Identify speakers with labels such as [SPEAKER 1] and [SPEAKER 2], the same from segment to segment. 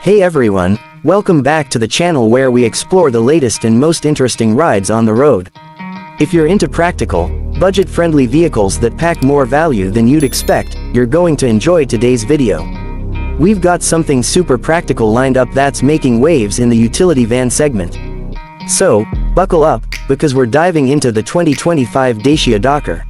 [SPEAKER 1] Hey everyone, welcome back to the channel where we explore the latest and most interesting rides on the road. If you're into practical, budget-friendly vehicles that pack more value than you'd expect, you're going to enjoy today's video. We've got something super practical lined up that's making waves in the utility van segment. So, buckle up, because we're diving into the 2025 Dacia Dokker.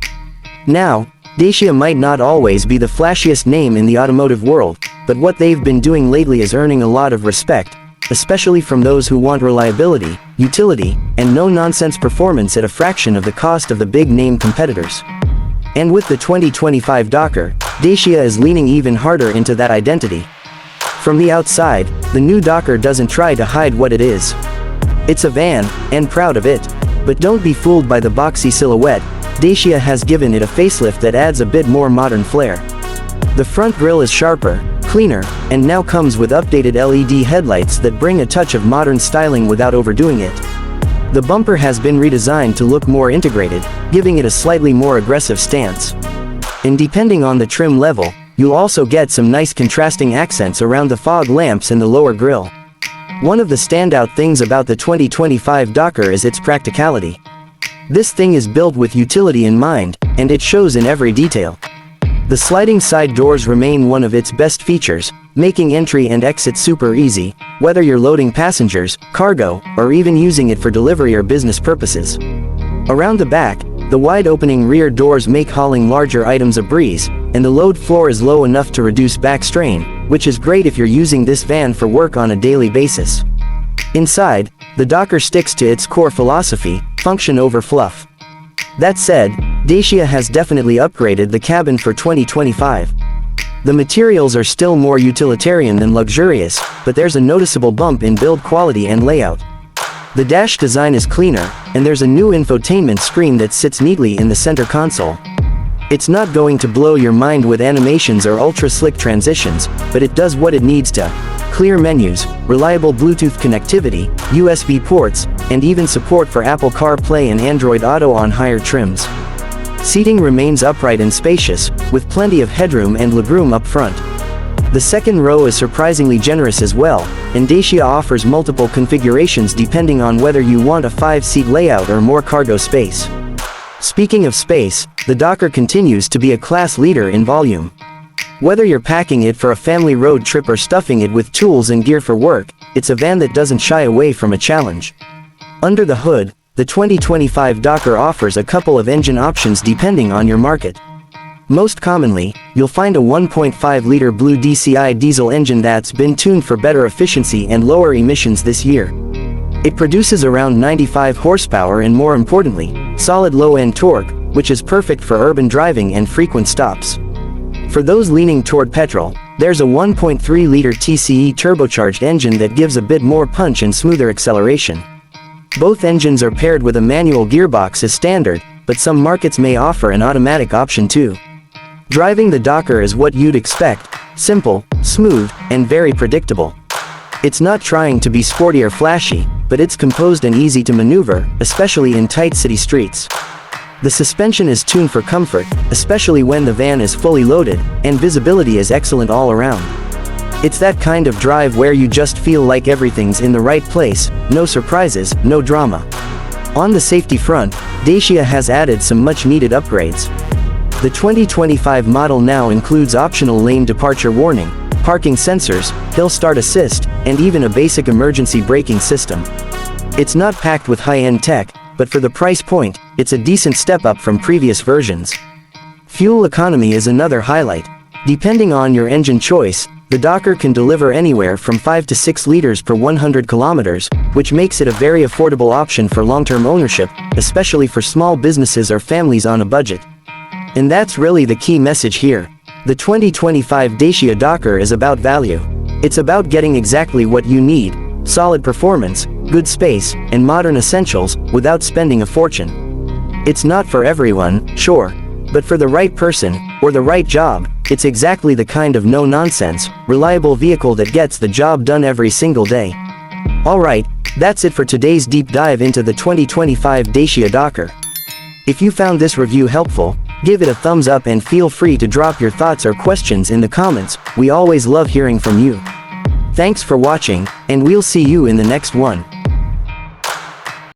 [SPEAKER 1] Now, Dacia might not always be the flashiest name in the automotive world, but what they've been doing lately is earning a lot of respect, especially from those who want reliability, utility, and no-nonsense performance at a fraction of the cost of the big-name competitors. And with the 2025 Dokker, Dacia is leaning even harder into that identity. From the outside, the new Dokker doesn't try to hide what it is. It's a van, and proud of it. But don't be fooled by the boxy silhouette. Dacia has given it a facelift that adds a bit more modern flair. The front grille is sharper, cleaner, and now comes with updated LED headlights that bring a touch of modern styling without overdoing it. The bumper has been redesigned to look more integrated, giving it a slightly more aggressive stance. And depending on the trim level, you'll also get some nice contrasting accents around the fog lamps and the lower grille. One of the standout things about the 2025 Dokker is its practicality. This thing is built with utility in mind, and it shows in every detail. The sliding side doors remain one of its best features, making entry and exit super easy, whether you're loading passengers, cargo, or even using it for delivery or business purposes. Around the back, the wide-opening rear doors make hauling larger items a breeze, and the load floor is low enough to reduce back strain, which is great if you're using this van for work on a daily basis. Inside, the Dokker sticks to its core philosophy, function over fluff. That said, Dacia has definitely upgraded the cabin for 2025. The materials are still more utilitarian than luxurious, but there's a noticeable bump in build quality and layout. The dash design is cleaner, and there's a new infotainment screen that sits neatly in the center console. It's not going to blow your mind with animations or ultra-slick transitions, but it does what it needs to. Clear menus, reliable Bluetooth connectivity, USB ports, and even support for Apple CarPlay and Android Auto on higher trims. Seating remains upright and spacious, with plenty of headroom and legroom up front. The second row is surprisingly generous as well, and Dacia offers multiple configurations depending on whether you want a 5-seat layout or more cargo space. Speaking of space, the Dokker continues to be a class leader in volume. Whether you're packing it for a family road trip or stuffing it with tools and gear for work, it's a van that doesn't shy away from a challenge. Under the hood, the 2025 Dokker offers a couple of engine options depending on your market. Most commonly, you'll find a 1.5-liter blue DCI diesel engine that's been tuned for better efficiency and lower emissions this year. It produces around 95 horsepower and, more importantly, solid low-end torque, which is perfect for urban driving and frequent stops. For those leaning toward petrol, there's a 1.3-liter TCE turbocharged engine that gives a bit more punch and smoother acceleration. Both engines are paired with a manual gearbox as standard, but some markets may offer an automatic option too. Driving the Dokker is what you'd expect: simple, smooth, and very predictable. It's not trying to be sporty or flashy, but it's composed and easy to maneuver, especially in tight city streets. The suspension is tuned for comfort, especially when the van is fully loaded, and visibility is excellent all around. It's that kind of drive where you just feel like everything's in the right place, no surprises, no drama. On the safety front, Dacia has added some much-needed upgrades. The 2025 model now includes optional lane departure warning, parking sensors, hill start assist, and even a basic emergency braking system. It's not packed with high-end tech, but for the price point, it's a decent step up from previous versions. Fuel economy is another highlight. Depending on your engine choice, the Dokker can deliver anywhere from 5 to 6 liters per 100 kilometers, which makes it a very affordable option for long-term ownership, especially for small businesses or families on a budget. And that's really the key message here. The 2025 Dacia Dokker is about value. It's about getting exactly what you need: solid performance, good space, and modern essentials, without spending a fortune. It's not for everyone, sure, but for the right person, or the right job, it's exactly the kind of no-nonsense, reliable vehicle that gets the job done every single day. Alright, that's it for today's deep dive into the 2025 Dacia Dokker. If you found this review helpful, give it a thumbs up and feel free to drop your thoughts or questions in the comments. We always love hearing from you. Thanks for watching, and we'll see you in the next one.